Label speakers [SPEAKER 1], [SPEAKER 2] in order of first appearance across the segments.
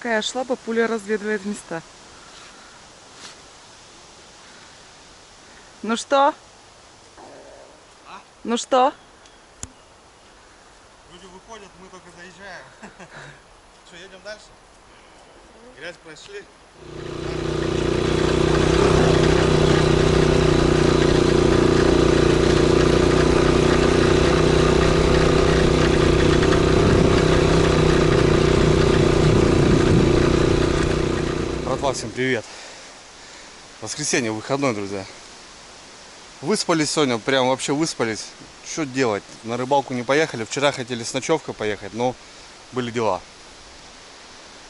[SPEAKER 1] Пока я шла, бабуля разведывает места. Ну что?
[SPEAKER 2] А?
[SPEAKER 1] Ну что?
[SPEAKER 2] Люди выходят, мы только заезжаем. Что, едем дальше? Грязь прошли. Братва, всем привет. Воскресенье, выходной, друзья. Выспались сегодня, прям вообще выспались. Что делать? На рыбалку не поехали. Вчера хотели с ночевкой поехать, но были дела.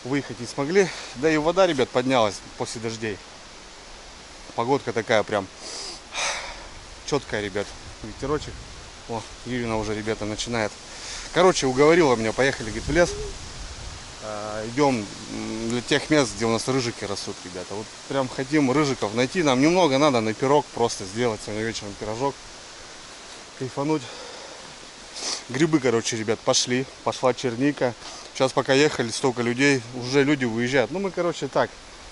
[SPEAKER 2] Выехать не смогли. Да и вода, ребят, поднялась после дождей. Погодка такая прям четкая, ребят. Ветерочек. О, Ирина уже, ребята, начинает. Короче, уговорила меня, поехали, говорит, в лес. Идем для тех мест, где у нас рыжики растут, ребята. Вот прям хотим рыжиков найти. Нам немного надо на пирог просто сделать сегодня вечером пирожок. Кайфануть. Грибы, короче, ребят, пошли. Пошла черника. Сейчас пока ехали, столько людей. Уже люди выезжают. Ну, мы, короче, так.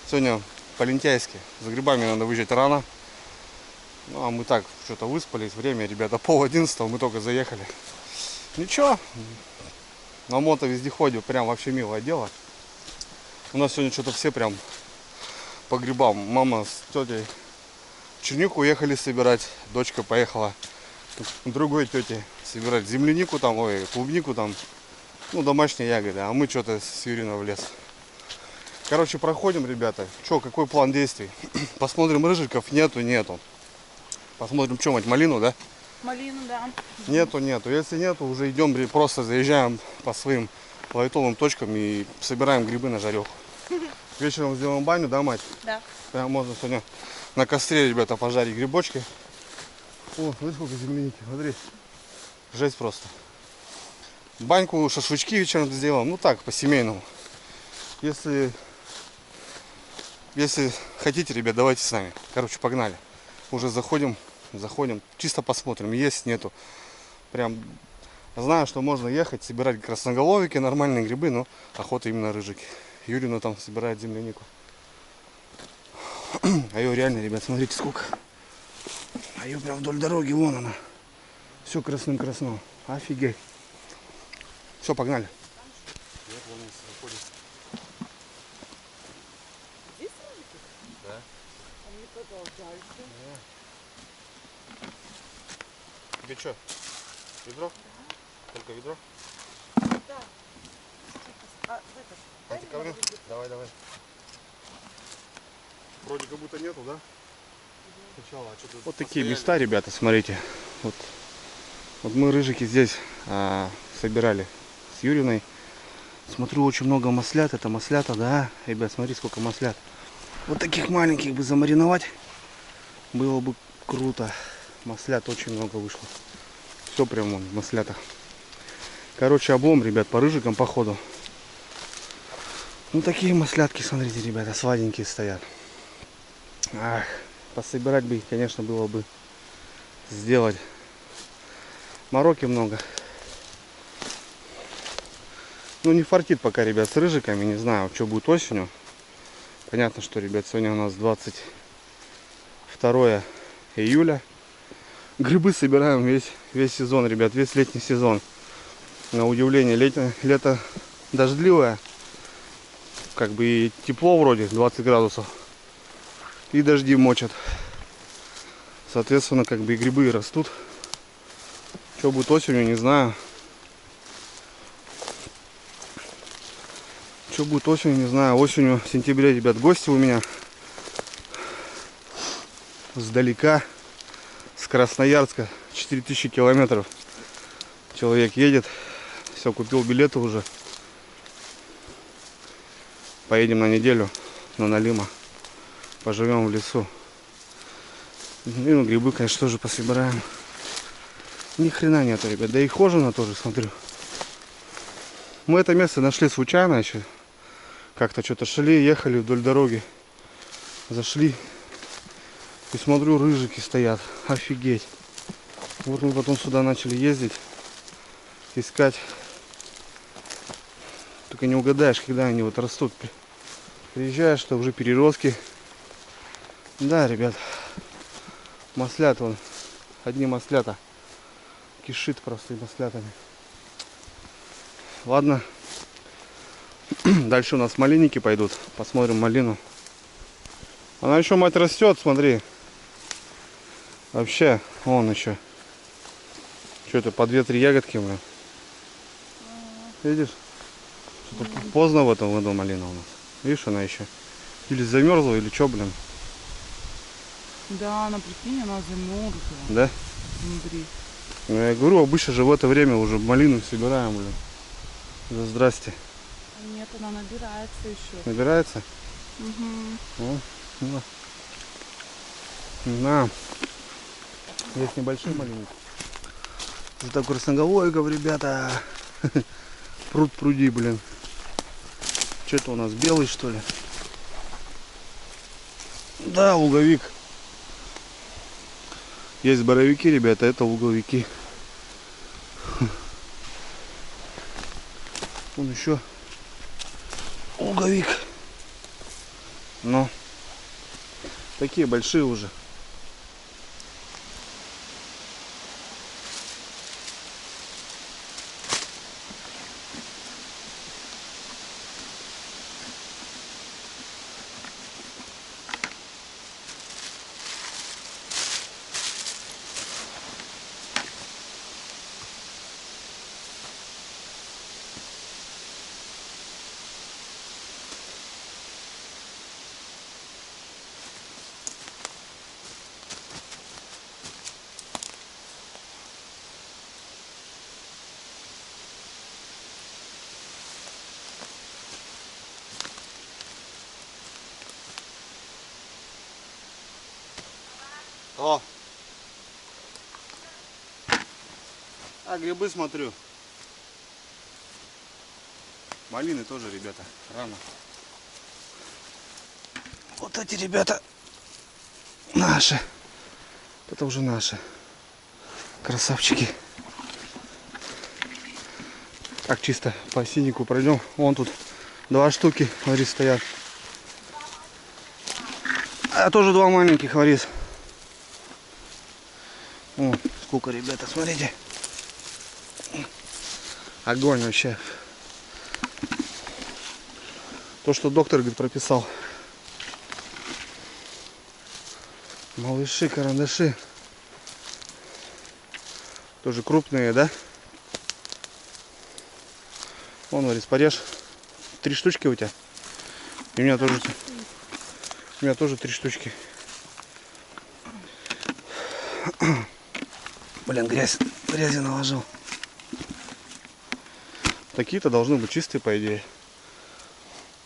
[SPEAKER 2] Сегодня по-лентяйски. За грибами надо выезжать рано. Ну, а мы так, что-то выспались. Время, ребята, 10:30. Мы только заехали. Ничего. На мотовездеходе прям вообще милое дело. У нас сегодня что-то все прям по грибам. Мама с тетей чернику уехали собирать. Дочка поехала к другой тете собирать землянику там, ой, клубнику там. Ну, домашние ягоды. А мы что-то с Юриной в лес. Короче, проходим, ребята. Что, какой план действий? Посмотрим, рыжиков нету. Посмотрим, что, мать, малину, да?
[SPEAKER 1] Малину, да.
[SPEAKER 2] Нету. Если нету, уже идем, просто заезжаем по своим лайтовым точкам и собираем грибы на жареху. Вечером сделаем баню, да, мать?
[SPEAKER 1] Да.
[SPEAKER 2] Прям можно сегодня на костре, ребята, пожарить грибочки. О, смотри, сколько земляники, смотри. Жесть просто. Баньку, шашлычки вечером сделаем. Ну так, по-семейному. Если хотите, ребят, давайте с нами. Короче, погнали. Уже заходим. Чисто посмотрим, есть, нету. Прям знаю, что можно ехать, собирать красноголовики, нормальные грибы, но охота именно рыжики. Юрина там собирает землянику. А ее реально, ребят, смотрите сколько. А ее прям вдоль дороги, вон она. Все красным. Офигеть. Все, погнали. Да.
[SPEAKER 1] Они продолжаются.
[SPEAKER 2] Тебе что? Ведро? Только ведро?
[SPEAKER 1] Да.
[SPEAKER 2] Антиковрю? Давай. Вроде как будто нету, да? Сначала, а что-то вот такие места, ребята, смотрите. Вот мы рыжики здесь собирали с Юриной. Смотрю, очень много маслят. Это маслята, да? Ребят, смотри, сколько маслят. Вот таких маленьких бы замариновать было бы круто. Маслят очень много вышло. Все прям вон в маслятах. Короче, облом, ребят, по рыжикам, походу. Ну, такие маслятки, смотрите, ребята, сладенькие стоят. Ах, пособирать бы их, конечно, было бы сделать. Мороки много. Ну, не фартит пока, ребят, с рыжиками. Не знаю, что будет осенью. Понятно, что, ребят, сегодня у нас 22 июля. Грибы собираем весь сезон, ребят, весь летний сезон. На удивление, лето дождливое. Как бы и тепло вроде, 20 градусов. И дожди мочат. Соответственно, как бы и грибы и растут. Что будет осенью, не знаю. Что будет осенью, не знаю. Осенью, в сентябре, ребят, гости у меня. Сдалека. С Красноярска. 4000 километров. Человек едет. Все, купил билеты уже. Поедем на неделю на Налима. Поживем в лесу. Ну, грибы, конечно, тоже пособираем. Ни хрена нету, ребят. Да и хожено тоже, смотрю. Мы это место нашли случайно еще. Как-то что-то шли, ехали вдоль дороги. Зашли. И смотрю, рыжики стоят. Офигеть. Вот мы потом сюда начали ездить. Искать. только не угадаешь, когда они вот растут. Приезжаешь, что уже переростки. Да, ребят, маслят вон, одни маслята. Кишит просто маслятами. Ладно, дальше у нас малинники пойдут. Посмотрим малину. Она еще, мать, растет, смотри. Вообще, вон еще. Что-то по 2-3 ягодки, блин. Видишь? Что-то поздно в этом году малина у нас. Видишь, она еще. Или замерзла, или что, блин.
[SPEAKER 1] Да, на прикинь, она замерзла.
[SPEAKER 2] Да?
[SPEAKER 1] Смотри.
[SPEAKER 2] Ну, я говорю, обычно же в это время уже малину собираем, блин. Да здрасте.
[SPEAKER 1] Нет, она набирается еще.
[SPEAKER 2] Набирается?
[SPEAKER 1] Угу.
[SPEAKER 2] О, на. Есть небольшие малинки. Зато красноголовиков, ребята. Пруд пруди, блин. Что это у нас, белый, что ли? Да, луговик. Есть боровики, ребята, это луговики. Вон еще луговик. Но такие большие уже. О! А грибы смотрю. Малины тоже, ребята, рано. Вот эти ребята наши. Это уже наши. Красавчики. Так, чисто по синику пройдем. Вон тут 2 штуки, смотри, стоят. А тоже 2 маленьких, Ларис. О, сколько, ребята, смотрите. Огонь вообще. То, что доктор, говорит, прописал. Малыши, карандаши. Тоже крупные, да? Вон, Ларис, порежь. 3 штучки у тебя. И у меня тоже. У меня тоже 3 штучки. Блин, грязи наложил. Такие-то должны быть чистые, по идее.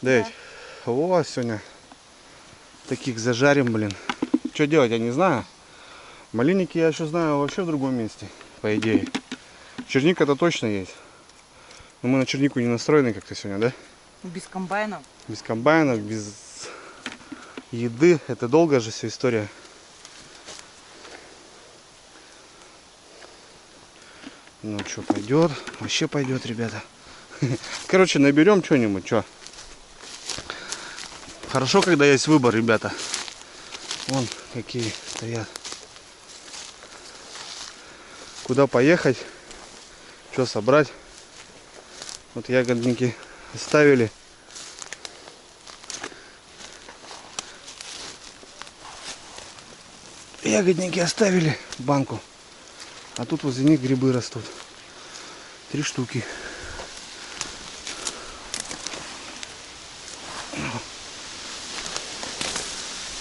[SPEAKER 2] Да ведь. Вот сегодня таких зажарим, блин. Что делать, я не знаю. Малинники я еще знаю вообще в другом месте, по идее. Черника-то точно есть. Но мы на чернику не настроены как-то сегодня, да?
[SPEAKER 1] Без комбайнов.
[SPEAKER 2] Без комбайнов, без еды. Это долгая же вся история. Ну что, пойдет? Вообще пойдет, ребята. Короче, наберем что-нибудь, что. Хорошо, когда есть выбор, ребята. Вон какие стоят. Куда поехать? Что собрать? Вот ягодники оставили. Ягодники оставили в банку. А тут возле них грибы растут. 3 штуки.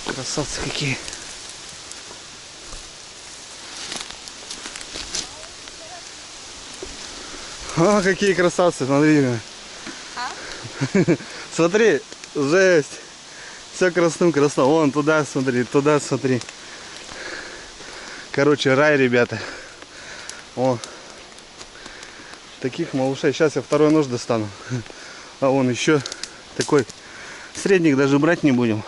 [SPEAKER 2] Красавцы какие. А, какие красавцы, смотри. Смотри, жесть. Все красным. Вон туда смотри, туда смотри. Короче, рай, ребята. О, таких малышей. Сейчас я второй нож достану. А вон еще такой. Средних даже брать не будем.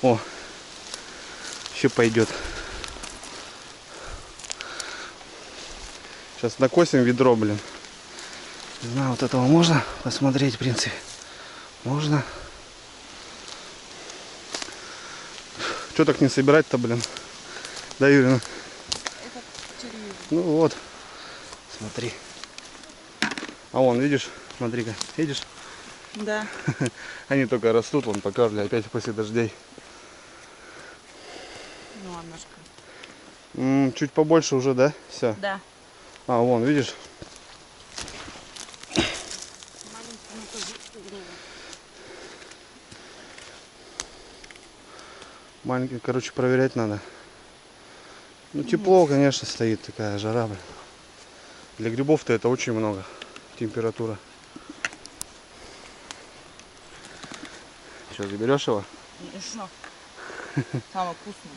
[SPEAKER 2] О, еще пойдет. Сейчас накосим ведро, блин. Не знаю, вот этого можно посмотреть, в принципе. Можно. Что так не собирать-то, блин? Да, Юрина?
[SPEAKER 1] Это червивый.
[SPEAKER 2] Ну вот. Смотри. А вон, видишь? Смотри-ка. Видишь?
[SPEAKER 1] Да.
[SPEAKER 2] Они только растут, вон покажали опять после дождей.
[SPEAKER 1] Ну, Аннушка.
[SPEAKER 2] Чуть побольше уже, да? Все.
[SPEAKER 1] Да.
[SPEAKER 2] А, вон, видишь?
[SPEAKER 1] Маленькому тоже здорово.
[SPEAKER 2] Маленький, короче, проверять надо. Ну, тепло, конечно, стоит такая жара, блин. Для грибов-то это очень много. Температура. Что, заберешь его?
[SPEAKER 1] Конечно. Самый вкусный.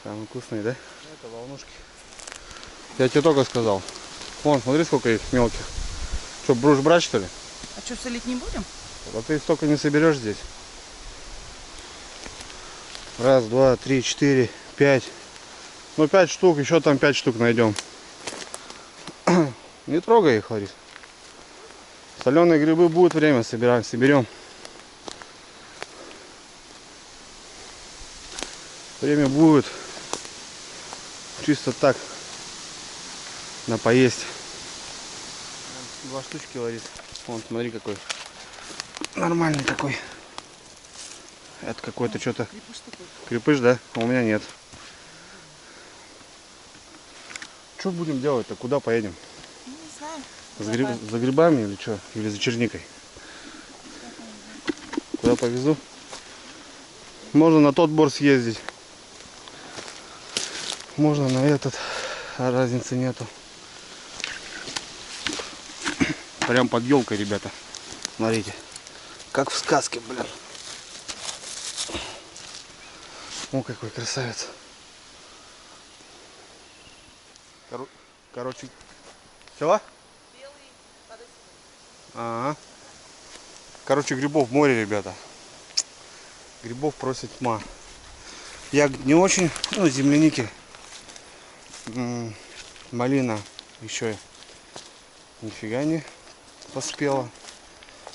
[SPEAKER 2] Самый вкусный, да? Это волнушки. Я тебе только сказал. Вон, смотри, сколько их мелких. Что, будешь брать, что ли?
[SPEAKER 1] А что, солить не будем?
[SPEAKER 2] А ты столько не соберешь здесь. Раз, два, три, четыре, пять. Ну, 5 штук, еще там 5 штук найдем. Не трогай их, Ларис. Соленые грибы будет время, соберем. Время будет. Чисто так. На поесть. 2 штучки, Ларис. Вон, смотри, какой. Нормальный такой. Это какой-то что-то.
[SPEAKER 1] Крепыш такой.
[SPEAKER 2] Крепыш, да? А у меня нет. Что будем делать-то? Куда поедем?
[SPEAKER 1] Ну, не знаю.
[SPEAKER 2] За грибами или что? Или за черникой? Куда повезу? Можно на тот бор съездить. Можно на этот. А разницы нету. Прям под елкой, ребята. Смотрите. Как в сказке, блин. О, какой красавец. Короче. Чего? Ага. Короче, грибов в море, ребята. Грибов просит тьма. Ягод не очень. Ну, земляники. Малина еще нифига не поспела.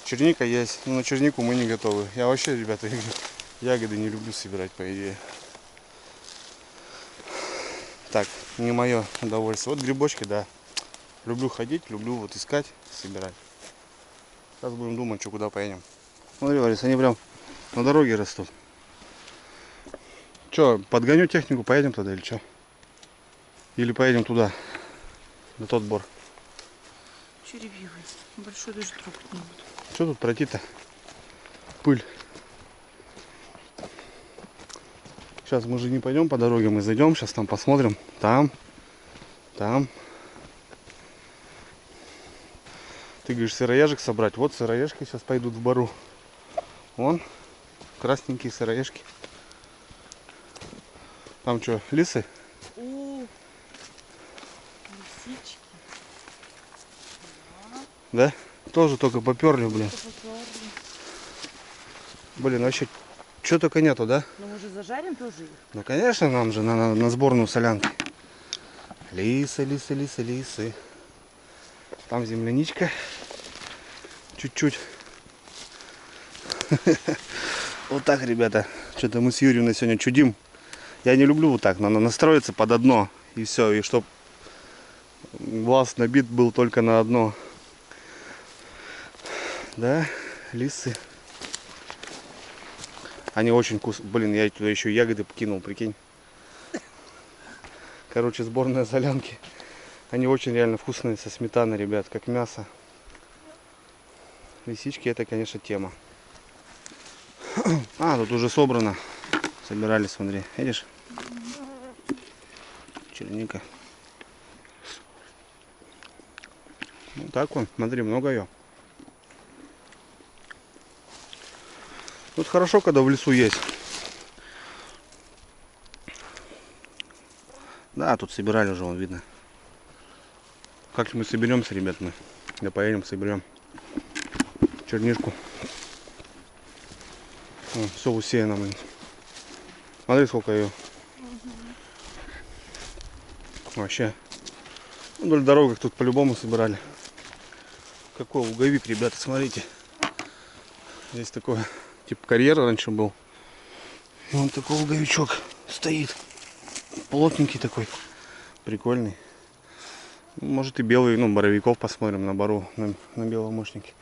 [SPEAKER 2] Черника есть. Но на чернику мы не готовы. Я вообще, ребята, ягоды не люблю собирать, по идее. Так, не мое удовольствие. Вот грибочки, да. Люблю ходить, люблю вот искать, собирать. Сейчас будем думать, что куда поедем. Смотри, Ларис, они прям на дороге растут. Че, подгоню технику, поедем туда или что? Или поедем туда, на тот бор.
[SPEAKER 1] Червивый. Большой даже трогать не буду.
[SPEAKER 2] Что тут пройти-то? Пыль. Сейчас мы же не пойдем по дороге, мы зайдем, сейчас там посмотрим. Там. Ты говоришь, сыроежек собрать. Вот сыроежки сейчас пойдут в бару. Вон, красненькие сыроежки. Там что, лисы?
[SPEAKER 1] О, лисички.
[SPEAKER 2] Да? Тоже только поперли, блин.
[SPEAKER 1] Попёрли.
[SPEAKER 2] Блин, вообще, что только нету, да?
[SPEAKER 1] Ну мы же зажарим тоже их.
[SPEAKER 2] Ну, конечно, нам же на сборную солянку. Лисы, лисы, лисы, лисы. Там земляничка. Чуть-чуть. Вот так, ребята. Что-то мы с Юрием сегодня чудим. Я не люблю вот так. Надо настроиться под одно. И все. И чтоб глаз набит был только на одно. Да, лисы. Они очень вкусные. Блин, я туда еще ягоды покинул, прикинь. Короче, сборная солянки. Они очень реально вкусные, со сметаной, ребят, как мясо. Лисички это, конечно, тема. А, тут уже собрано. Собирали, смотри. Видишь? Черника. Ну так вон, смотри, много ее. Тут хорошо, когда в лесу есть. Да, тут собирали уже, вон видно. Как мы соберемся, ребят, мы. Да поедем, соберем чернишку. Все усеяно, блин. Смотри, сколько ее. Вообще Вдоль дорогах тут по-любому собирали. Какой луговик, ребята, смотрите. Здесь такой, типа карьер раньше был. И вон такой луговичок стоит. Плотненький такой. Прикольный. Может и белый, ну, боровиков посмотрим на бору, на беломошнике.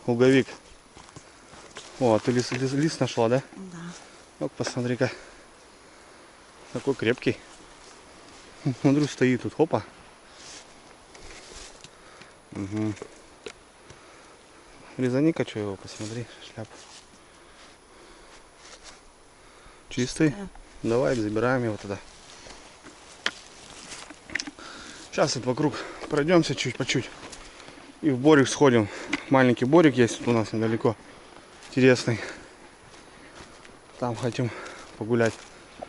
[SPEAKER 2] Луговик. О, а ты лист нашла, да?
[SPEAKER 1] Да.
[SPEAKER 2] Вот посмотри-ка. Такой крепкий. Смотрю, стоит тут. Опа. Угу. Резани-ка, что его, посмотри, шляпа. Чистый? Давай забираем его тогда. Сейчас вот вокруг пройдемся чуть по чуть. И в борик сходим. Маленький борик есть тут у нас недалеко. Интересный. Там хотим погулять.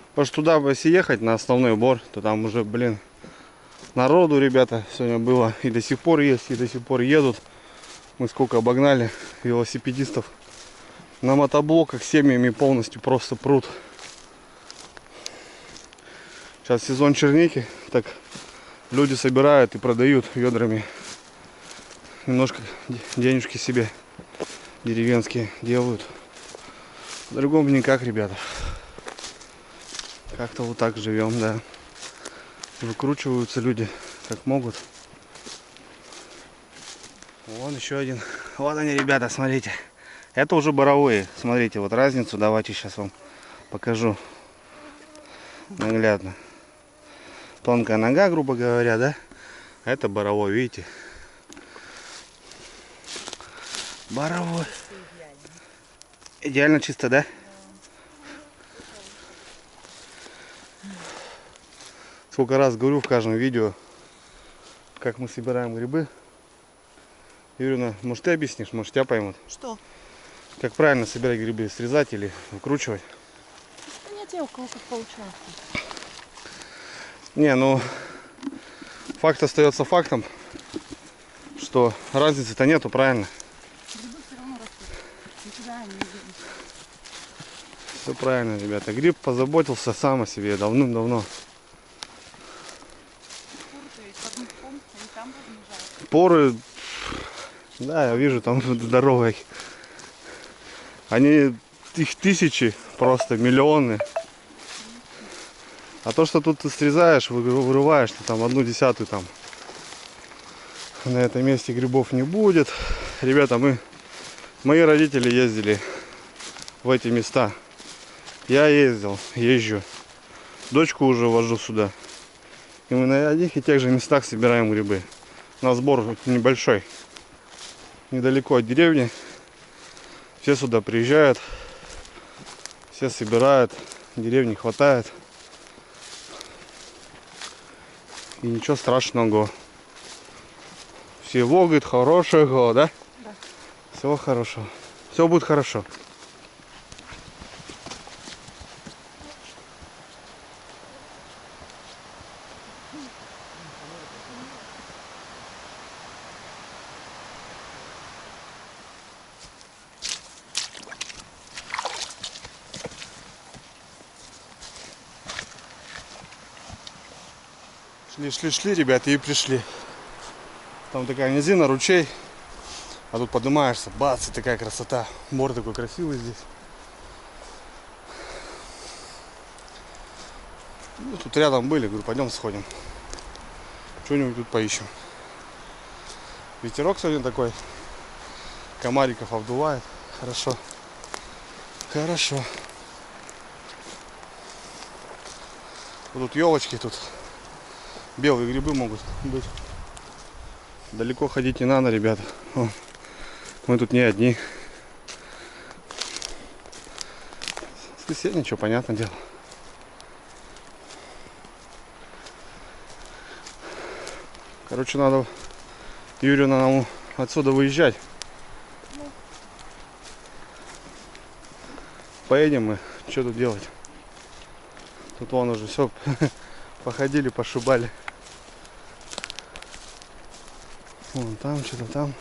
[SPEAKER 2] Потому что туда, если ехать на основной бор, то там уже, блин, народу, ребята, сегодня было. И до сих пор есть, и до сих пор едут. Мы сколько обогнали велосипедистов. На мотоблоках семьями полностью просто прут. Сейчас сезон черники, так люди собирают и продают ведрами. Немножко денежки себе деревенские делают. По-другому никак, ребята. Как-то вот так живем, да. Выкручиваются люди как могут. Вон еще один. Вот они, ребята, смотрите. Это уже боровые. Смотрите, вот разницу. Давайте сейчас вам покажу наглядно. Тонкая нога, грубо говоря, да? Это боровой, видите? Боровой. Идеально чисто, да? Сколько раз говорю в каждом видео, как мы собираем грибы. Юрина, может ты объяснишь, может тебя поймут?
[SPEAKER 1] Что?
[SPEAKER 2] Как правильно собирать грибы? Срезать или выкручивать?
[SPEAKER 1] Понятия, у кого как получается.
[SPEAKER 2] Не, ну факт остается фактом, что разницы-то нету, правильно?
[SPEAKER 1] Грибы все равно растут. Никуда они не денутся.
[SPEAKER 2] Все правильно, ребята. Гриб позаботился сам о себе давным-давно.
[SPEAKER 1] Куры-то ведь под мхом, они там размножаются.
[SPEAKER 2] Поры, да, я вижу, там здоровые. Они, их тысячи, просто миллионы. А то, что тут ты срезаешь, вырываешь, ты там 1/10 там. На этом месте грибов не будет. Ребята, мои родители ездили в эти места. Я езжу. Дочку уже вожу сюда. И мы на одних и тех же местах собираем грибы. У нас сбор небольшой. Недалеко от деревни. Все сюда приезжают. Все собирают. Деревни хватает. И ничего страшного. Все говорят, хорошего, да?
[SPEAKER 1] Да.
[SPEAKER 2] Всего хорошего. Все будет хорошо. Шли, ребята, и пришли. Там такая низина, ручей. А тут поднимаешься, бац, и такая красота. Бор такой красивый здесь. Ну, тут рядом были, говорю, пойдем сходим. Что-нибудь тут поищем. Ветерок сегодня такой. Комариков обдувает. Хорошо. Хорошо. Вот тут елочки, тут белые грибы могут быть. Далеко ходить не надо, ребята. Вон. Мы тут не одни. Воскресенье, что, понятное дело. Короче, надо Юрию нам отсюда выезжать. Поедем мы. Что тут делать? Тут вон уже все походили, пошибали. Вон там, что-то там.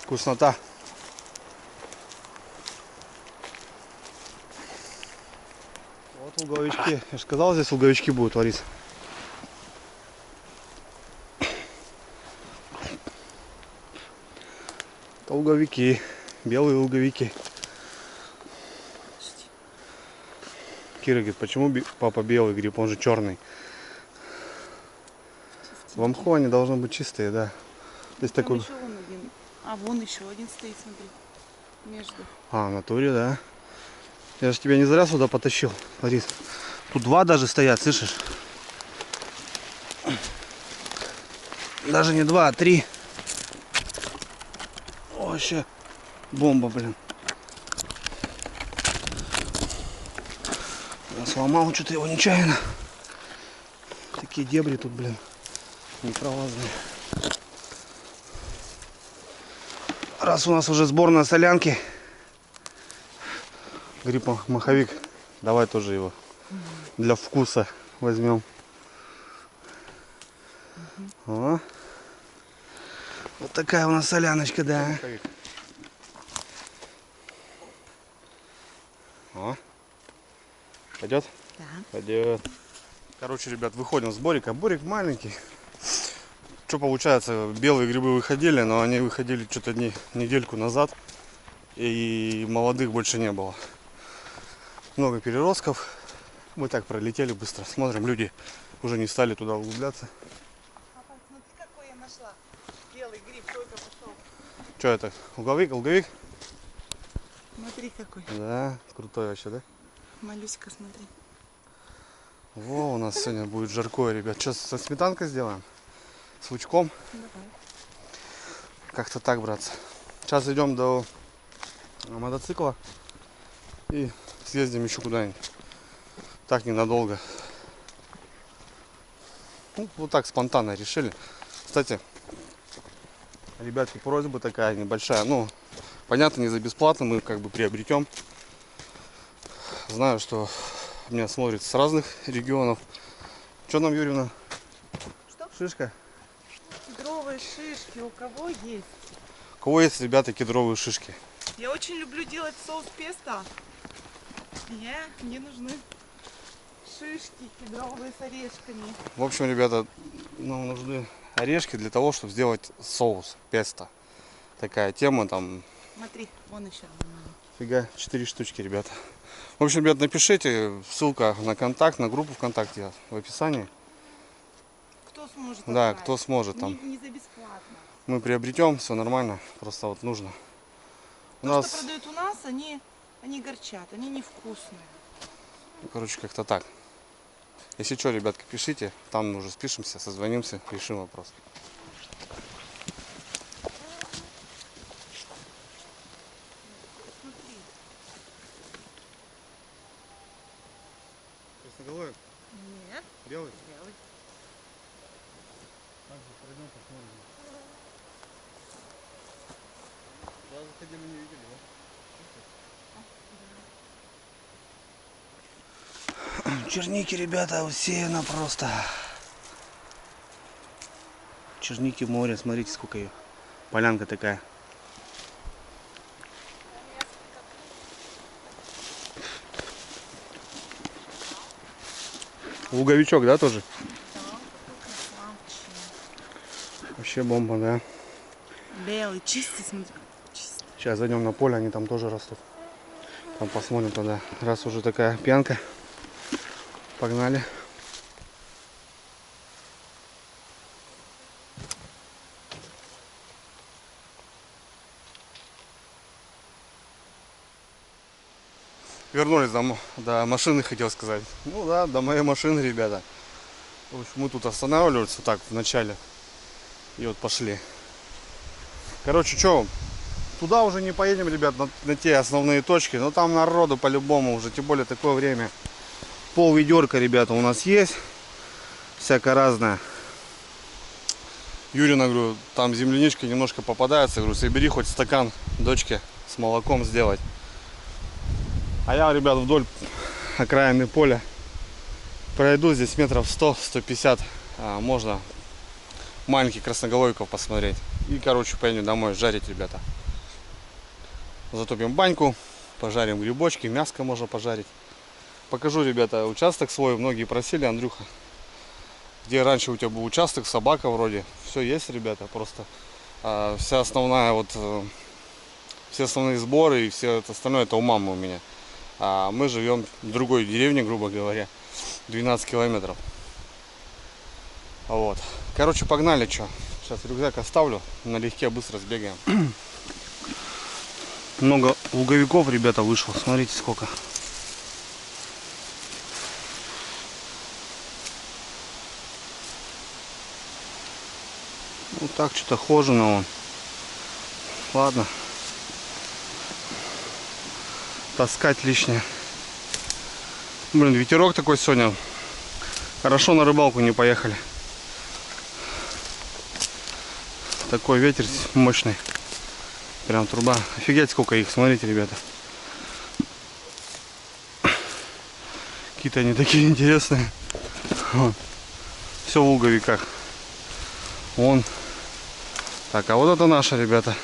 [SPEAKER 2] Вкуснота. Вот луговички. Я же сказал, здесь луговички будут вариться. Это луговики. Белые луговики. Кира говорит, почему папа белый гриб, он же черный. В мху они должны быть чистые, да. Здесь
[SPEAKER 1] Там
[SPEAKER 2] такой...
[SPEAKER 1] еще вон один. А вон еще один стоит, смотри. Между.
[SPEAKER 2] А, в натуре, да. Я же тебя не зря сюда потащил, Ларис. Тут два даже стоят, слышишь? Даже не два, а три. О, вообще бомба, блин. Я сломал что-то его нечаянно. Такие дебри тут, блин, непролазные. Раз у нас уже сбор на солянке, гриб маховик, давай тоже его для вкуса возьмем. О. Вот такая у нас соляночка, да. О. Пойдет?
[SPEAKER 1] Да.
[SPEAKER 2] Пойдет. Короче, ребят, выходим с Борика. Борик маленький. Что получается, белые грибы выходили, но они выходили что-то недельку назад. И молодых больше не было. Много переростков. Мы так пролетели быстро. Смотрим, люди уже не стали туда углубляться.
[SPEAKER 1] Папа, смотри, какой я нашла. Белый гриб только пошел.
[SPEAKER 2] Что это? Луговик? Луговик?
[SPEAKER 1] Смотри какой.
[SPEAKER 2] Да, крутой вообще, да?
[SPEAKER 1] Малюська, смотри.
[SPEAKER 2] Во, у нас сегодня будет жаркое, ребят. Сейчас со сметанкой сделаем. С лучком.
[SPEAKER 1] Давай.
[SPEAKER 2] Как-то так, братцы. Сейчас идем до мотоцикла и съездим еще куда-нибудь. Так ненадолго. Ну, вот так спонтанно решили. Кстати, ребятки, просьба такая небольшая. Ну, понятно, не за бесплатно мы как бы приобретем. Знаю, что меня смотрят с разных регионов. Что нам, Юрьевна?
[SPEAKER 1] Что?
[SPEAKER 2] Шишка?
[SPEAKER 1] Кедровые шишки у кого есть?
[SPEAKER 2] У кого есть, ребята, кедровые шишки?
[SPEAKER 1] Я очень люблю делать соус песто. Мне нужны шишки кедровые с орешками.
[SPEAKER 2] В общем, ребята, нам нужны орешки для того, чтобы сделать соус песто. Такая тема там.
[SPEAKER 1] Смотри, вон еще.
[SPEAKER 2] Фига, 4 штучки, ребята. В общем, ребят, напишите, ссылка на контакт, на группу ВКонтакте в описании.
[SPEAKER 1] Кто сможет?
[SPEAKER 2] Да,
[SPEAKER 1] отправить?
[SPEAKER 2] кто сможет там.
[SPEAKER 1] Не за бесплатно.
[SPEAKER 2] Мы приобретем, все нормально, просто вот нужно. У
[SPEAKER 1] То,
[SPEAKER 2] нас,
[SPEAKER 1] что продают у нас, они горчат, они невкусные.
[SPEAKER 2] короче, как-то так. Если что, ребятки, пишите, там мы уже спишемся, созвонимся, решим вопрос.
[SPEAKER 1] Смотри.
[SPEAKER 2] Красноголовик?
[SPEAKER 1] Нет.
[SPEAKER 2] Белый?
[SPEAKER 1] Белый.
[SPEAKER 2] Пройдем, посмотрим. Да, заходили, не видели, да? Черники, ребята, усеяно просто. Черники в море, смотрите, сколько ее. Полянка такая. Луговичок, да, тоже?
[SPEAKER 1] Да, красавчик.
[SPEAKER 2] Вообще бомба, да.
[SPEAKER 1] Белый, чистый, смотри. Чистый.
[SPEAKER 2] Сейчас зайдем на поле, они там тоже растут. Там посмотрим тогда. Раз уже такая пьянка. Погнали. Вернулись до машины, хотел сказать. Ну да, до моей машины, ребята. В общем, мы тут останавливались вот так в начале. И вот пошли. Короче, что, туда уже не поедем, ребят, на те основные точки. Но там народу по-любому уже, тем более такое время. Пол-ведерка, ребята, у нас есть. Всякое разное. Юрина, говорю, там земляничка немножко попадается. Говорю, собери хоть стакан дочке с молоком сделать. А я, ребят, вдоль окраины поля пройду. Здесь метров 100-150. Можно маленьких красноголовиков посмотреть. И, короче, поедем домой жарить, ребята. Затопим баньку, пожарим грибочки, мяско можно пожарить. Покажу, ребята, участок свой. Многие просили: Андрюха, где раньше у тебя был участок, собака вроде. Все есть, ребята, просто вся основная все основные сборы и все это остальное это у мамы у меня. А мы живем в другой деревне, грубо говоря, 12 километров. Вот. Короче, погнали, что. Сейчас рюкзак оставлю, налегке быстро сбегаем. Много луговиков, ребята, вышло. Смотрите, сколько. Вот так что-то хожено вон. Ладно. Таскать лишнее. Блин, ветерок такой сегодня. Хорошо на рыбалку не поехали. Такой ветер мощный. Прям труба. Офигеть, сколько их. Смотрите, ребята. Какие-то они такие интересные. Все в луговиках. Вон. Так, а вот это наша, ребята.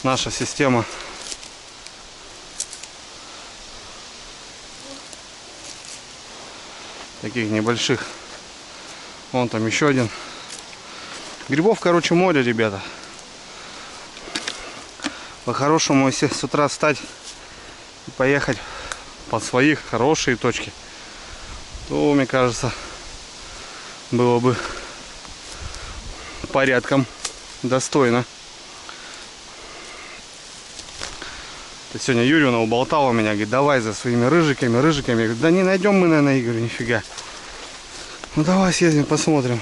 [SPEAKER 2] Наша система. Таких небольших. Вон там еще один. Грибов, короче, море, ребята. По-хорошему, если с утра встать и поехать под своих хорошие точки, то, мне кажется, было бы порядком достойно. Сегодня Юрьевна уболтала меня, говорит: давай за своими рыжиками. Я говорю: да не найдем мы, наверное, Игорь, нифига. Ну давай съездим, посмотрим.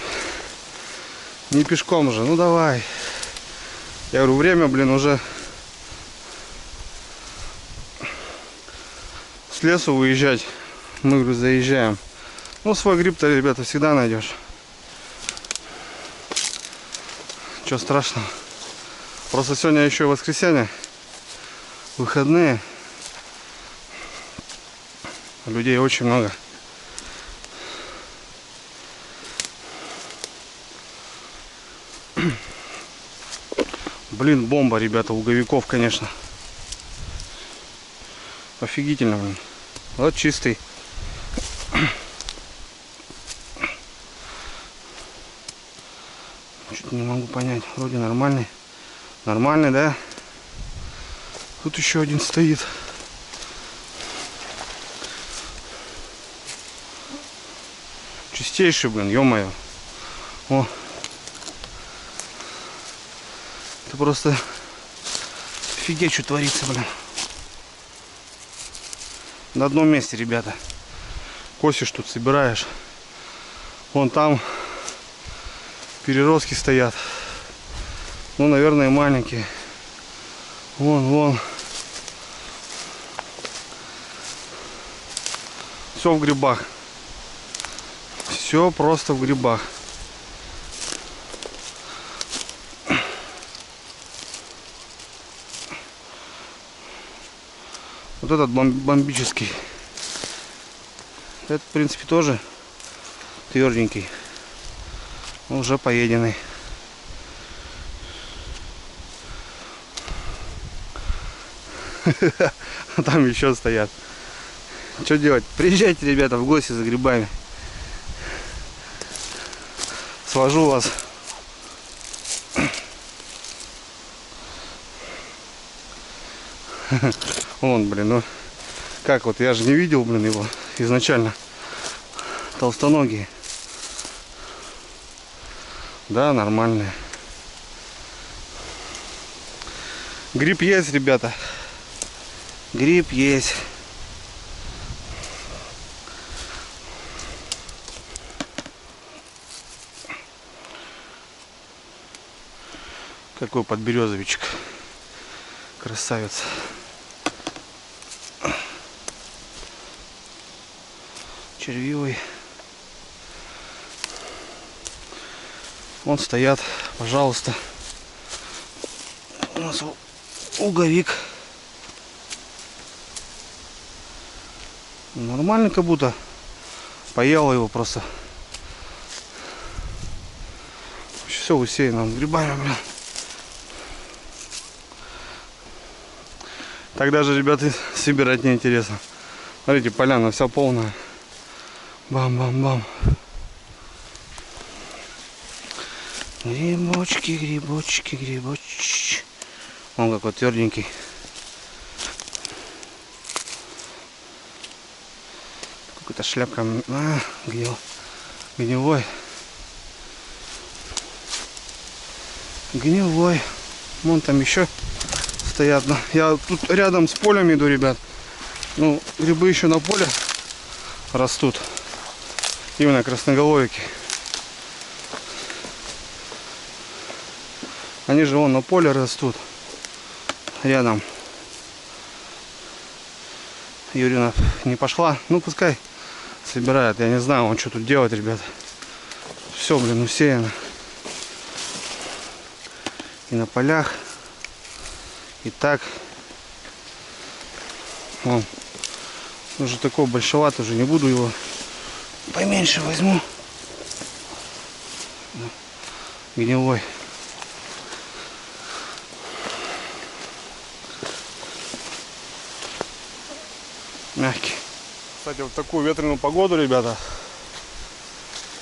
[SPEAKER 2] Не пешком же, ну давай. Я говорю: время, блин, уже с лесу выезжать. Мы, говорю, заезжаем. Ну, свой гриб-то, ребята, всегда найдешь. Чего страшного. Просто сегодня еще воскресенье. Выходные. Людей очень много. Блин, бомба, ребята, луговиков, конечно. Офигительно, блин. Вот чистый. Чуть не могу понять. Вроде нормальный. Нормальный, да? Тут еще один стоит. Чистейший, блин, ё-моё. О. Это просто офигеть, что творится, блин. На одном месте, ребята. Косишь тут, собираешь. Вон там переростки стоят. Ну, наверное, маленькие. Вон. Все в грибах. Все просто в грибах. Вот этот бомбический. Этот, в принципе, тоже тверденький. Уже поеденный. Там еще стоят. Что делать? Приезжайте, ребята, в гости за грибами. Свожу вас. Вон, блин, ну как вот, я же не видел, блин, его изначально. Толстоногие. Да, нормальные. Гриб есть, ребята. Гриб есть. Какой подберезовичек. Красавец. Червивый. Вон стоят, пожалуйста. У нас луговик. Нормально, как будто поела его просто. Все усеяно грибами, блин. Тогда же, ребята, собирать неинтересно. Смотрите, поляна вся полная. Бам-бам-бам. Грибочки, грибочки, грибочки. Он какой тверденький. Какая-то шляпка. Гнилой. Гнилой. Вон там еще стоят. Я тут рядом с полем иду, ребят. Ну, грибы еще на поле растут. Именно красноголовики. Они же вон на поле растут. Рядом. Юрина не пошла. Ну, пускай собирает. Я не знаю, он что тут делает, ребят. Все, блин, усеяно. И на полях. И так. Вон. Уже такой большеват, уже не буду его. Поменьше возьму. Гнилой. Мягкий. Кстати, вот такую ветреную погоду, ребята,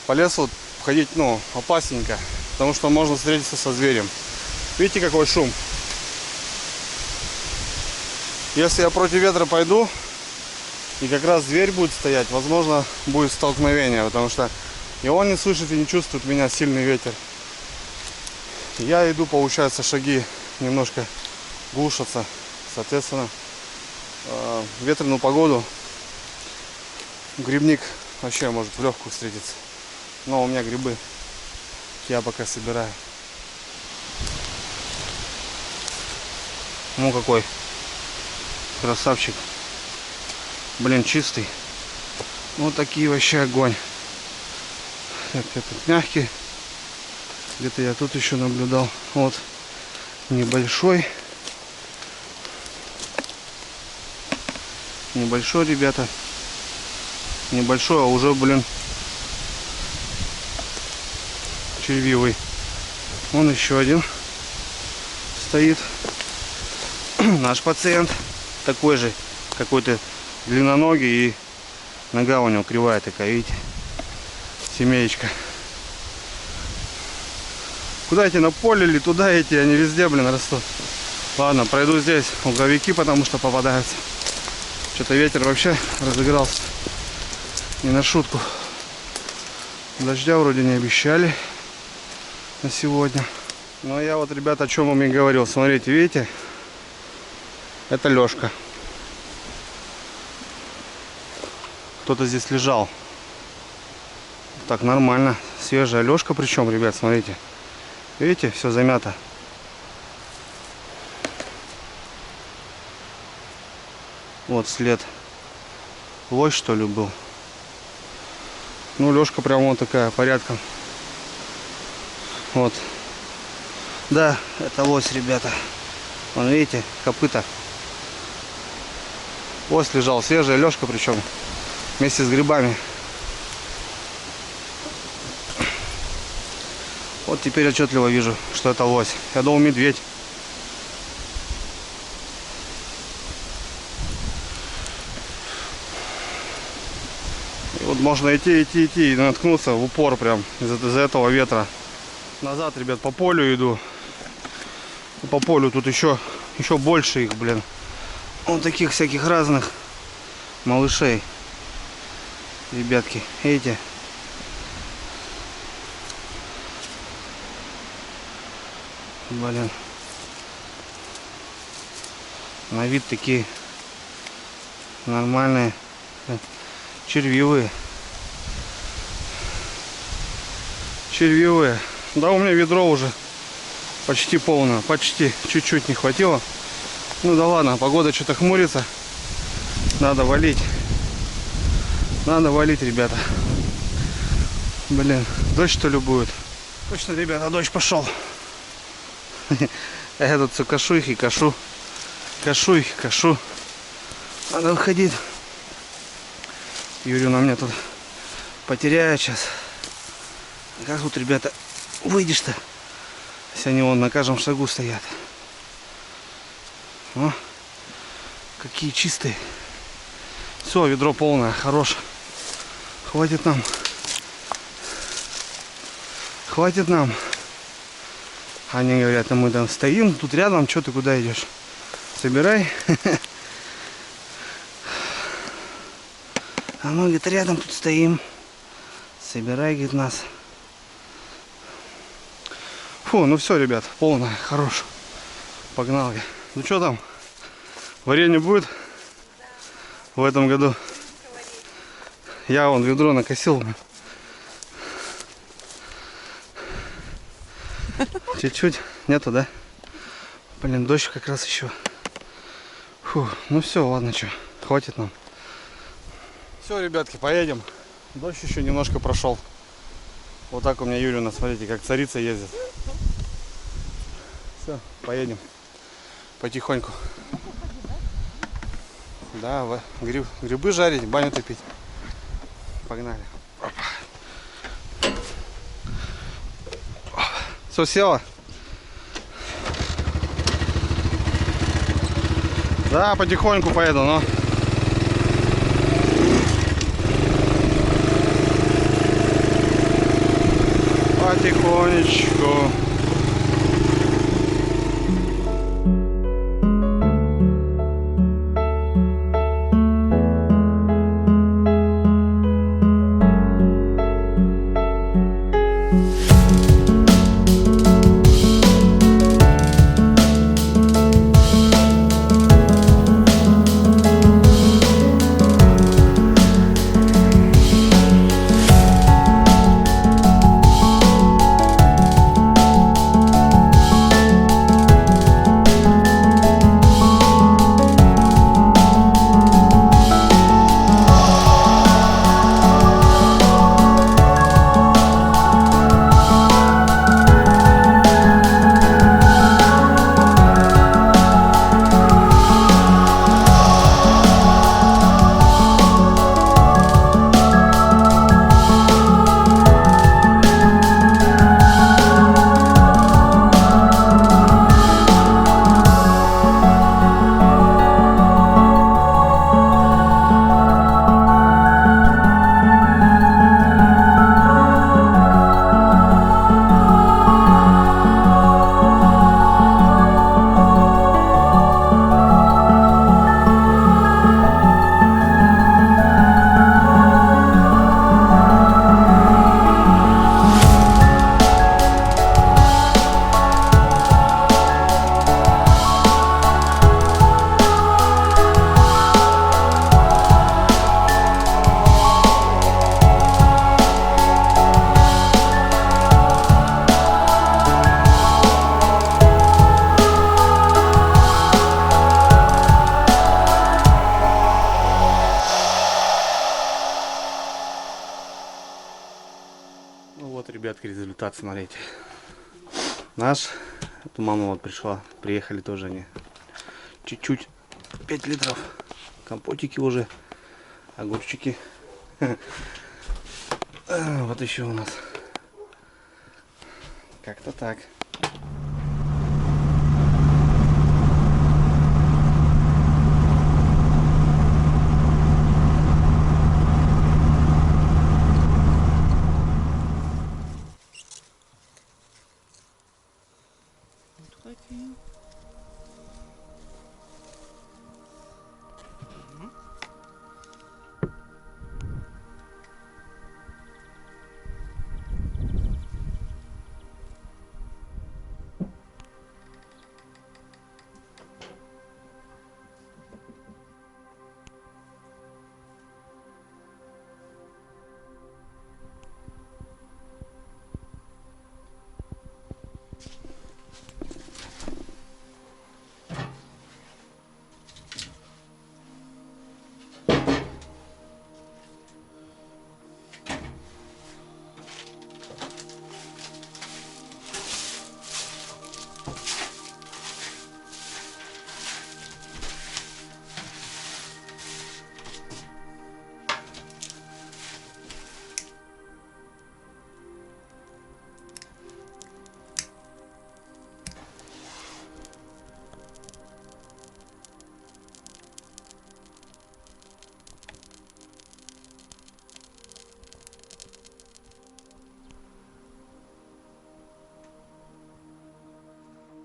[SPEAKER 2] по лесу ходить, ну, опасненько, потому что можно встретиться со зверем. Видите, какой шум? Если я против ветра пойду, и как раз зверь будет стоять, возможно, будет столкновение, потому что и он не слышит и не чувствует меня, сильный ветер. Я иду, получается, шаги немножко глушатся, соответственно, в ветреную погоду грибник вообще может в легкую встретиться. Но у меня грибы я пока собираю. Ну какой красавчик. Блин, чистый. Вот такие вообще огонь. Так, этот мягкий. Где-то я тут еще наблюдал. Вот небольшой. Небольшой, ребята. Небольшой, а уже, блин, червивый. Вон еще один стоит. Наш пациент. Такой же. Какой-то длинноногий. И нога у него кривая такая, видите? Семеечка. Куда идти? На поле или туда идти? Они везде, блин, растут. Ладно, пройду здесь. Угловики, потому что попадаются. Что-то ветер вообще разыгрался. Не на шутку. Дождя вроде не обещали на сегодня. Но я вот, ребята, о чем вам и говорил. Смотрите, видите? Это Лёшка. Кто-то здесь лежал. Так, нормально. Свежая Лёшка причем, ребят, смотрите. Видите, все замято. Вот след. Лось, что ли, был. Ну, Лёшка прям вот такая, порядком. Вот. Да, это лось, ребята. Вон, видите, копыта. Лось лежал, свежая Лёшка причем. Вместе с грибами. Вот теперь отчетливо вижу, что это лось. Я думал, медведь. И вот можно идти и наткнуться в упор прям из-за этого ветра. Назад, ребят, по полю иду. По полю тут еще больше их, блин. Вот таких всяких разных малышей. Ребятки, видите? Блин. На вид такие нормальные. Червивые. Червивые. Да, у меня ведро уже почти полное. Почти. Чуть-чуть не хватило. Ну да ладно, погода что-то хмурится. Надо валить. Надо валить, ребята. Блин, дождь что ли будет? Точно, ребята, дождь пошел. Я тут все кашу их и кашу. Кашу их, кашу. Надо выходить. Юрий на меня тут потеряет сейчас. Как тут, ребята, выйдешь-то? Если они вон на каждом шагу стоят. О, Какие чистые. Все, ведро полное, хорош. Хватит нам. Хватит нам. Они говорят, а мы там стоим, тут рядом, что ты куда идешь? Собирай. А мы, говорит, рядом тут стоим. Собирай, говорит, нас. Фу, ну все, ребят, полное, хорош. Погнали. Ну что там? Варенье будет? В этом году. Я вон ведро накосил. Чуть-чуть. Нету, да? Блин, дождь как раз еще. Фу, ну все, ладно, что. Хватит нам. Все, ребятки, поедем. Дождь еще немножко прошел. Вот так у меня Юрина, смотрите, как царица ездит. Все, поедем. Потихоньку. Да, грибы жарить, баню топить. Погнали. Все, села? Да, потихоньку поеду, но... Потихонечку. Ребятки, результат, смотрите. Наш, эту мама вот пришла, приехали тоже они. Чуть-чуть, 5 литров. Компотики уже, огурчики. Вот еще у нас. Как-то так.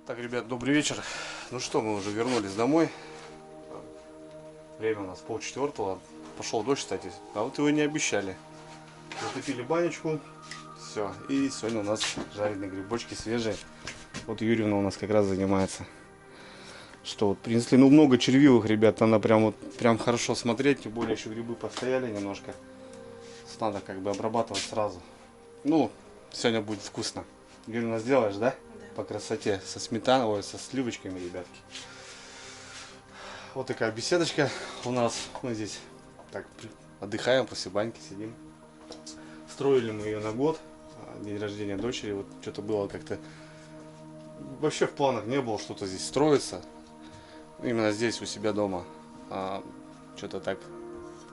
[SPEAKER 2] Так, ребят, добрый вечер. Ну что, мы уже вернулись домой. Время у нас 3:30. Пошел дождь, кстати. А вот его не обещали. Затопили банечку. Все. И сегодня у нас жареные грибочки свежие. Вот Юрьевна у нас как раз занимается. Что вот принесли. Ну, много червивых, ребят. Она прям хорошо смотреть. Тем более еще грибы постояли немножко. Надо как бы обрабатывать сразу. Ну, сегодня будет вкусно. Юрьевна, сделаешь, да? По красоте, со сметаной, со сливочками, ребятки. Вот такая беседочка у нас. Мы здесь так отдыхаем, после баньки сидим. Строили мы ее на год, день рождения дочери. Вот что-то было как-то... Вообще в планах не было что-то здесь строиться. Именно здесь, у себя дома. Что-то так,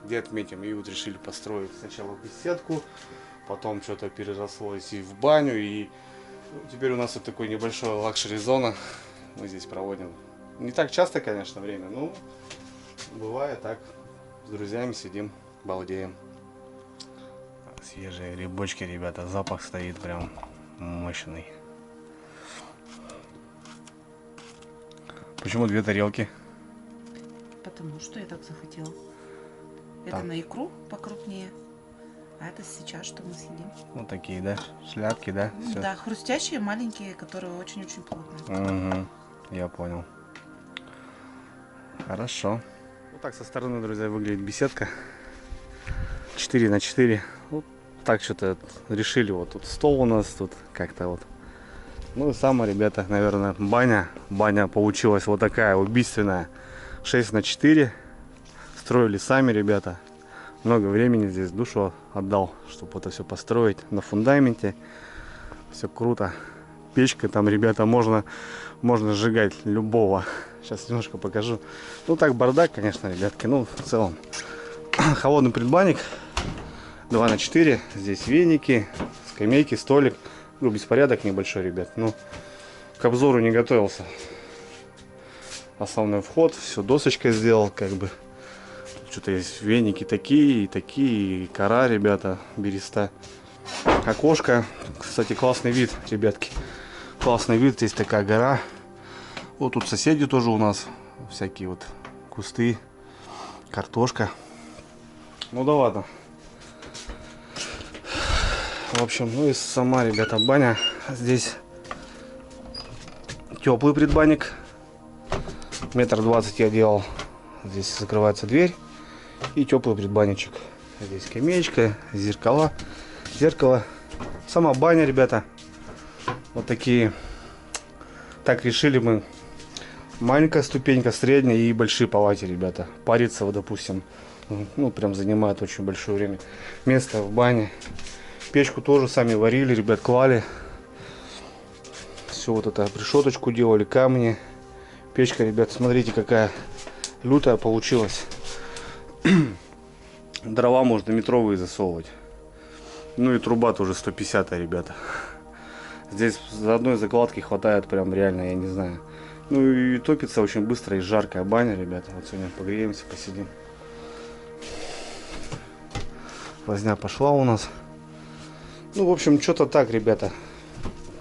[SPEAKER 2] где отметим. И вот решили построить сначала беседку, потом что-то переросло и в баню, и... Теперь у нас вот такой небольшой лакшери зона. Мы здесь проводим не так часто, конечно, время, но бывает так. С друзьями сидим, балдеем. Свежие грибочки, ребята. Запах стоит прям мощный. Почему 2 тарелки?
[SPEAKER 1] Потому что я так захотела.
[SPEAKER 2] Так.
[SPEAKER 1] Это на икру покрупнее. А это сейчас, что мы съедим.
[SPEAKER 2] Вот такие, да? Шляпки, да? Всё.
[SPEAKER 1] Да, хрустящие, маленькие, которые очень-очень плотные.
[SPEAKER 2] Угу, я понял. Хорошо. Вот так со стороны, друзья, выглядит беседка. 4×4. Вот так что-то решили. Вот тут стол у нас, тут как-то вот. Ну и самое, ребята, наверное, баня. Баня получилась вот такая убийственная. 6×4. Строили сами, ребята. Много времени здесь, душу отдал, чтобы это все построить на фундаменте. Все круто. Печка там, ребята, можно сжигать любого. Сейчас немножко покажу. Ну так бардак, конечно, ребятки. Ну в целом холодный предбанник 2×4. Здесь веники, скамейки, столик. Ну, беспорядок небольшой, ребят. Ну, к обзору не готовился. Основной вход, все досочкой сделал, как бы. Что-то есть веники такие, и такие, и кора, ребята, береста. Окошко. Кстати, классный вид, ребятки. Классный вид, здесь такая гора. Вот тут соседи тоже у нас. Всякие вот кусты, картошка. Ну да ладно. В общем, ну и сама, ребята, баня. Здесь теплый предбанник. 1,20 м я делал. Здесь закрывается дверь. И теплый предбанничек. Здесь скамеечка, зеркало. Сама баня, ребята. Вот такие. Так решили мы. Маленькая ступенька, средняя и большие палати, ребята. Париться, вот, допустим, ну прям занимает очень большое время. Место в бане. Печку тоже сами варили, ребят, клали. Все вот это, решеточку делали, камни. Печка, ребят, смотрите, какая лютая получилась. Дрова можно метровые засовывать. Ну и труба тоже 150, ребята. Здесь за одной закладки хватает прям реально, я не знаю. Ну и топится очень быстро, и жаркая баня, ребята. Вот сегодня погреемся, посидим. Возня пошла у нас. Ну, в общем, что-то так, ребята.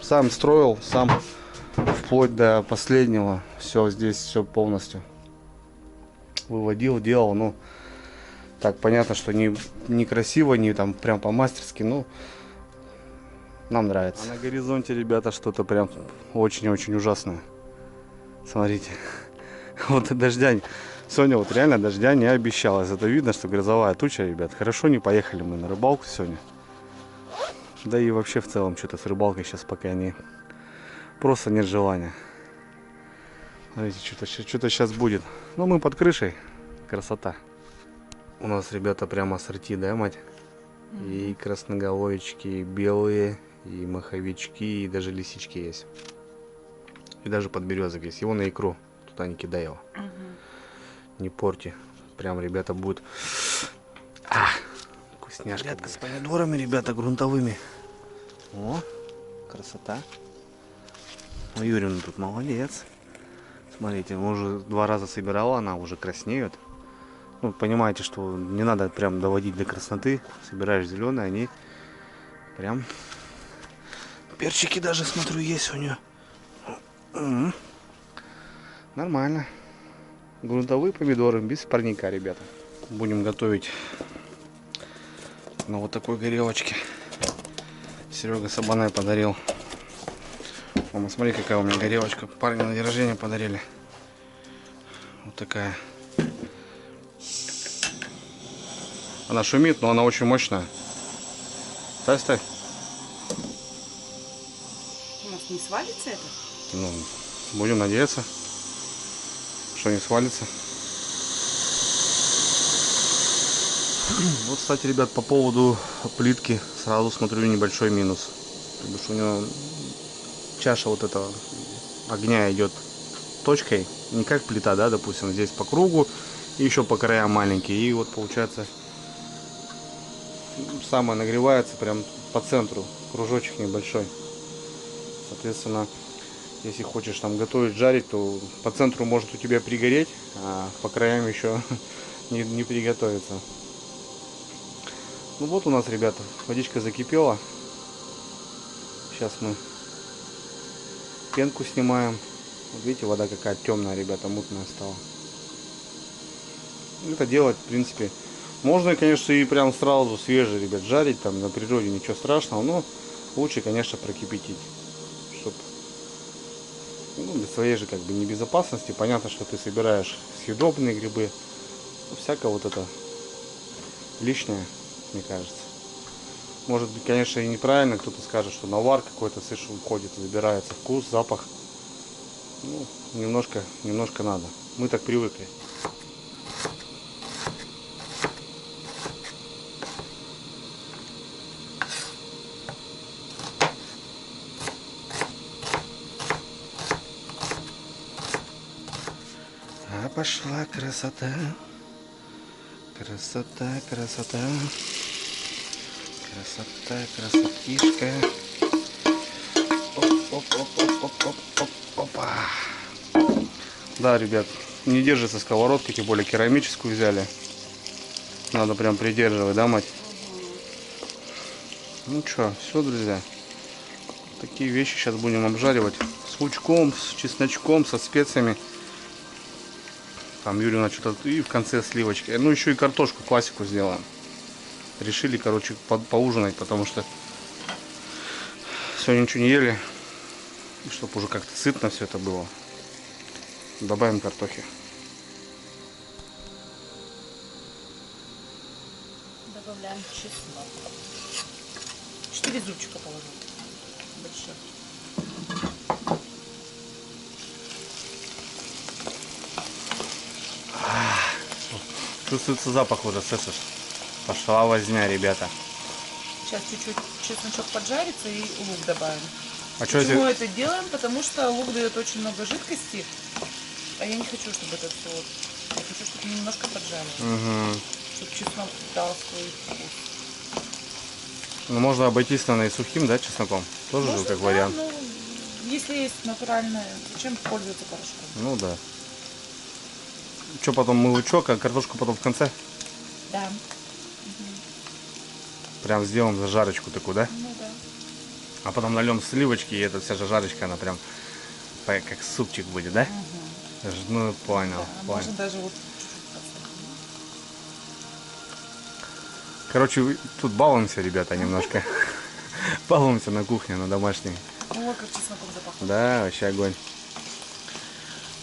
[SPEAKER 2] Сам строил, сам вплоть до последнего. Все здесь, все полностью выводил, делал. Ну, так, понятно, что не красиво, не там прям по-мастерски, ну, нам нравится. А на горизонте, ребята, что-то прям очень-очень ужасное. Смотрите. Вот дождя. Сегодня вот реально дождя не обещалось. Это видно, что грозовая туча, ребят. Хорошо не поехали мы на рыбалку сегодня. Да и вообще в целом что-то с рыбалкой сейчас пока не... Просто нет желания. Смотрите, что-то сейчас будет. Ну, мы под крышей. Красота. У нас, ребята, прямо ассорти, да, мать? И красноголовички, и белые, и маховички, и даже лисички есть. И даже подберезок есть. Его на икру. Туда не кидай его. Не порти. Прям, ребята, будет... Вкусняшка. Рядка с помидорами, ребята, грунтовыми. О, красота. Ну, Юрьевна тут молодец. Смотрите, уже 2 раза собирала, она уже краснеет. Ну, понимаете, что не надо прям доводить до красноты. Собираешь зеленые, они прям... Перчики даже, смотрю, есть у нее. Нормально. Грунтовые помидоры без парника, ребята. Будем готовить на вот такой горелочке. Серега Сабанай подарил. Мама, смотри, какая у меня горелочка. Парни на день рождения подарили. Вот такая. Она шумит, но она очень мощная. Ставь, ставь.
[SPEAKER 1] У нас не свалится это?
[SPEAKER 2] Ну, будем надеяться, что не свалится. Вот, кстати, ребят, по поводу плитки сразу смотрю небольшой минус. Потому что у него чаша вот этого огня идет точкой, не как плита, да, допустим, здесь по кругу и еще по краям маленькие. И вот получается самое нагревается прям по центру, кружочек небольшой. Соответственно, если хочешь там готовить, жарить, то по центру может у тебя пригореть, а по краям еще не приготовится. Ну вот у нас, ребята, водичка закипела. Сейчас мы пенку снимаем. Вот видите, вода какая темная, ребята, мутная стала. Это делать, в принципе, можно, конечно, и прям сразу свежий, ребят, жарить там на природе, ничего страшного, но лучше, конечно, прокипятить, чтобы для своей же как бы небезопасности. Понятно, что ты собираешь съедобные грибы, но всякое вот это лишнее, мне кажется. Может быть, конечно, и неправильно, кто-то скажет, что навар какой-то слышал, уходит, забирается вкус, запах. Ну, немножко надо. Мы так привыкли. А пошла красота. Красота, красота. Красота, красотишка. Опа. Да, ребят, не держится сковородка, тем более керамическую взяли. Надо прям придерживать, да, мать? Ну что, все, друзья. Такие вещи сейчас будем обжаривать. С лучком, с чесночком, со специями. Там Юрий что-то и в конце сливочки. Ну, еще и картошку, классику сделаем. Решили, короче, поужинать, потому что сегодня ничего не ели. И чтобы уже как-то сытно все это было. Добавим картохи.
[SPEAKER 1] Добавляем чеснок. 4 зубчика положим. Больших.
[SPEAKER 2] Чувствуется запах уже, слышишь? Пошла возня, ребята.
[SPEAKER 1] Сейчас чуть-чуть чесночок поджарится и лук добавим.
[SPEAKER 2] А что
[SPEAKER 1] Почему
[SPEAKER 2] если...
[SPEAKER 1] это делаем? Потому что лук дает очень много жидкости, а я не хочу, чтобы это все... Я хочу, чтобы немножко поджарилось.
[SPEAKER 2] Угу.
[SPEAKER 1] Чтобы чеснок дал свой вкус.
[SPEAKER 2] Ну, можно обойтись, наверное, и сухим, да, чесноком? Тоже
[SPEAKER 1] Можно,
[SPEAKER 2] же как
[SPEAKER 1] да,
[SPEAKER 2] вариант.
[SPEAKER 1] ну, если есть натуральное, зачем пользоваться порошком?
[SPEAKER 2] Ну да. Что потом, мы лучок, а картошку потом в конце?
[SPEAKER 1] Да.
[SPEAKER 2] Прям сделаем зажарочку такую, да?
[SPEAKER 1] Ну да.
[SPEAKER 2] А потом нальем сливочки, и эта вся зажарочка, она прям как супчик будет, да?
[SPEAKER 1] Угу.
[SPEAKER 2] Ну, понял,
[SPEAKER 1] Да,
[SPEAKER 2] понял.
[SPEAKER 1] можно даже вот...
[SPEAKER 2] Короче, тут балуемся, ребята, немножко. Балуемся на кухне, на домашней.
[SPEAKER 1] О, как чесноком запахло.
[SPEAKER 2] Да, вообще огонь.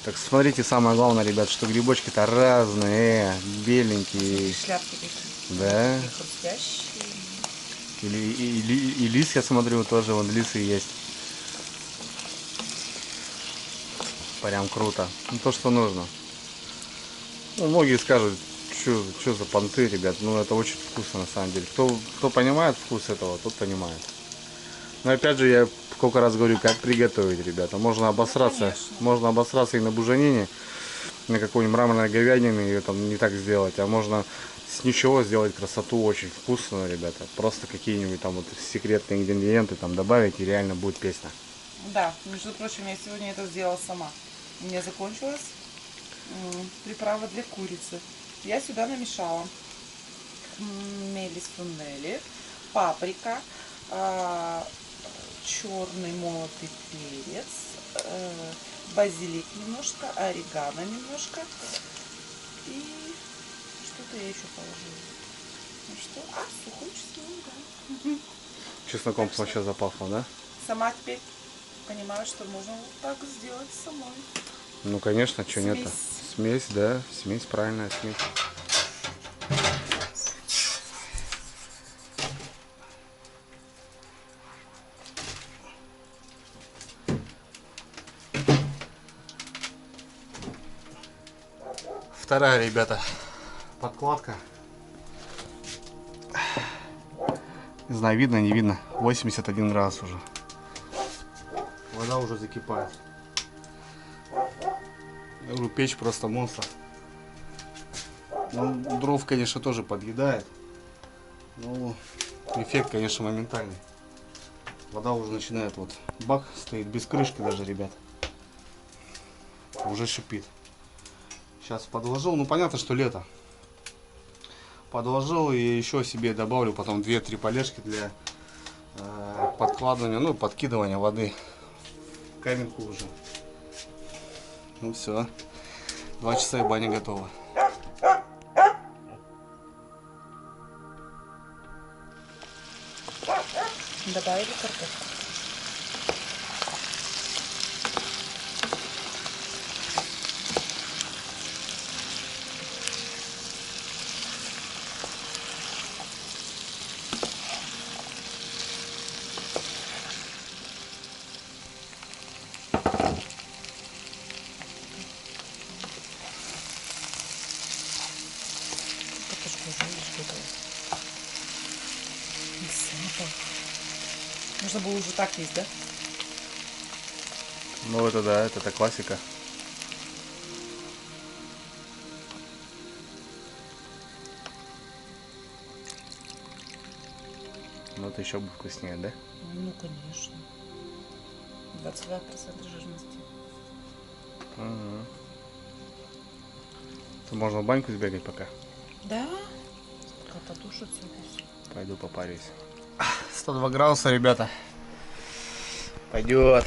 [SPEAKER 2] Так, смотрите, самое главное, ребят, что грибочки-то разные, беленькие.
[SPEAKER 1] Шляпки такие.
[SPEAKER 2] Да.
[SPEAKER 1] Такие хрустящие.
[SPEAKER 2] И лис, я смотрю, тоже вон лисы есть. Прям круто. Ну, то, что нужно. Ну, многие скажут, что за понты, ребят. Ну, это очень вкусно, на самом деле. Кто понимает вкус этого, тот понимает. Но опять же, я сколько раз говорю, как приготовить, ребята. Можно обосраться. Можно обосраться и на буженине, на какой-нибудь мраморной говядине ее там не так сделать. А можно с ничего сделать красоту очень вкусную, ребята. Просто какие-нибудь там вот секретные ингредиенты там добавить, и реально будет песня.
[SPEAKER 1] Да, между прочим, я сегодня это сделала сама. У меня закончилась приправа для курицы. Я сюда намешала мелис фунелли, паприка, черный молотый перец, базилик немножко, орегано немножко. И что-то я еще положила. Ну что? Сухой чеснок, да.
[SPEAKER 2] Чесноком вообще запахло, да?
[SPEAKER 1] Сама теперь понимаю, что можно вот так сделать самой.
[SPEAKER 2] Ну, конечно, что нет-то. Смесь, да, смесь, правильная смесь. Вторая, ребята, подкладка. Не знаю, видно, не видно. 81 градус уже. Вода уже закипает. Я говорю, печь просто монстр. Ну, дров, конечно, тоже подъедает. Но эффект, конечно, моментальный. Вода уже начинает, вот бак стоит без крышки даже, ребят. Уже шипит. Сейчас подложил, ну понятно, что лето. Подложил и еще себе добавлю потом 2-3 полежки для подкладывания, ну подкидывания воды в каменку уже. Ну все, 2 часа и баня готова.
[SPEAKER 1] Добавили картошку. Картошка уже, видишь, готова. Запах. Можно было уже так есть, да?
[SPEAKER 2] Ну это да, это классика. Но это еще будет вкуснее, да?
[SPEAKER 1] Ну, конечно. 22% жирности.
[SPEAKER 2] Угу. То можно в баньку сбегать пока.
[SPEAKER 1] Да? Пока потушится здесь.
[SPEAKER 2] Пойду попарюсь. 102 градуса, ребята. Пойдет.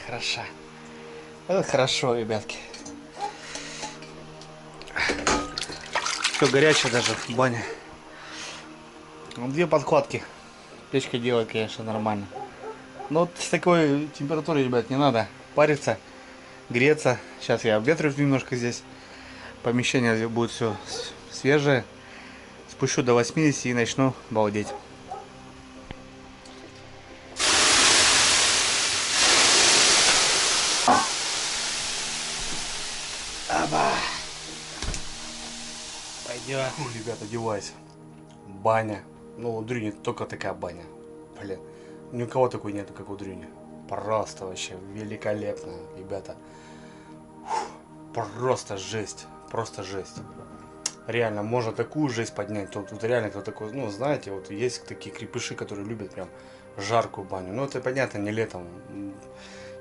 [SPEAKER 2] Хорошо. Это хорошо, ребятки. Все горячее даже в бане. Ну, 2 подкладки. Печка делает, конечно, нормально. Но вот с такой температурой, ребят, не надо париться, греться. Сейчас я обветрю немножко здесь. Помещение будет все свежее. Спущу до 80 и начну балдеть. Аба. Пойдет. Ребят, одевайся. Баня. Ну, у Дрюни только такая баня. Блин. Ни у кого такой нету, как у Дрюни. Просто вообще великолепно, ребята. Просто жесть. Просто жесть. Реально, можно такую жесть поднять. Тут реально кто такой, ну, знаете, вот есть такие крепыши, которые любят прям жаркую баню. Ну, это понятно, не летом.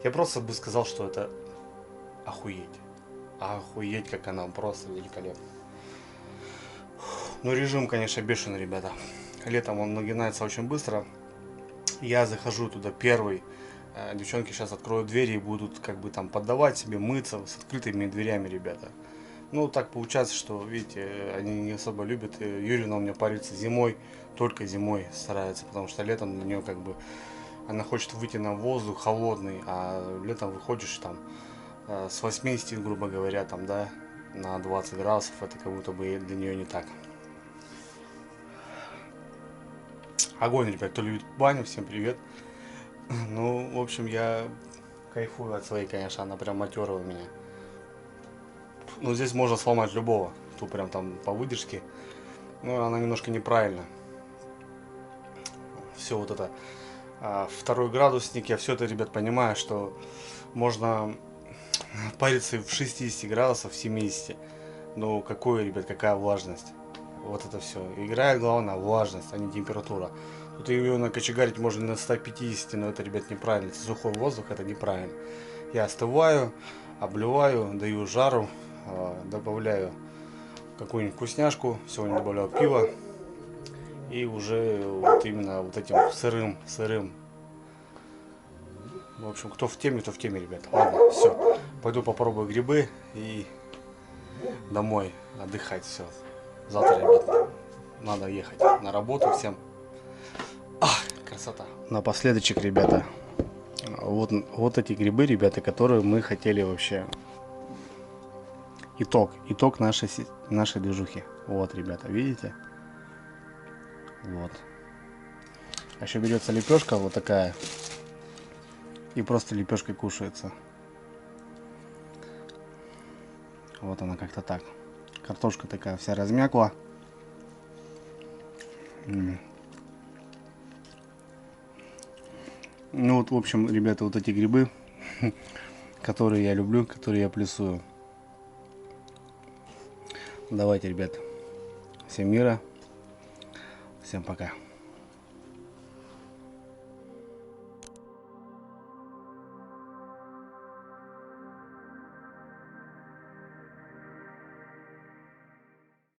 [SPEAKER 2] Я просто бы сказал, что это охуеть. Охуеть, как она просто великолепна. Ну, режим, конечно, бешеный, ребята. Летом он нагинается очень быстро. Я захожу туда первый. Девчонки сейчас откроют двери и будут как бы там поддавать себе, мыться с открытыми дверями, ребята. Ну, так получается, что, видите, они не особо любят. Юрина у меня парится зимой, только зимой старается, потому что летом для нее как бы она хочет выйти на воздух холодный, а летом выходишь там с 80, грубо говоря, там, да, на 20 градусов, это как будто бы для нее не так. Огонь, ребят, кто любит баню, всем привет. Ну, в общем, я кайфую от своей, конечно, она прям матерая у меня. Ну, здесь можно сломать любого, кто прям там по выдержке. Но она немножко неправильно. Все вот это. Второй градусник, я все это, ребят, понимаю, что можно париться в 60 градусов, в 70. Но какой, ребят, какая влажность. Вот это все. Играет главное влажность, а не температура. Тут ее накочегарить можно на 150, но это, ребят, неправильно. Это сухой воздух, это неправильно. Я остываю, обливаю, даю жару, добавляю какую-нибудь вкусняшку. Сегодня добавляю пиво. И уже вот именно вот этим сырым. В общем, кто в теме, ребята. Ладно, все. Пойду попробую грибы и домой отдыхать. Все. Завтра, ребята, надо ехать на работу всем. Красота. Напоследочек, ребята. Вот эти грибы, ребята, которые мы хотели вообще. Итог нашей движухи. Вот, ребята, видите? Вот. А еще берется лепешка вот такая. И просто лепешкой кушается. Вот она как-то так. Картошка такая вся размякла. Ну вот, в общем, ребята, вот эти грибы, которые я люблю, которые я плюсую. Давайте, ребят, всем мира, всем пока.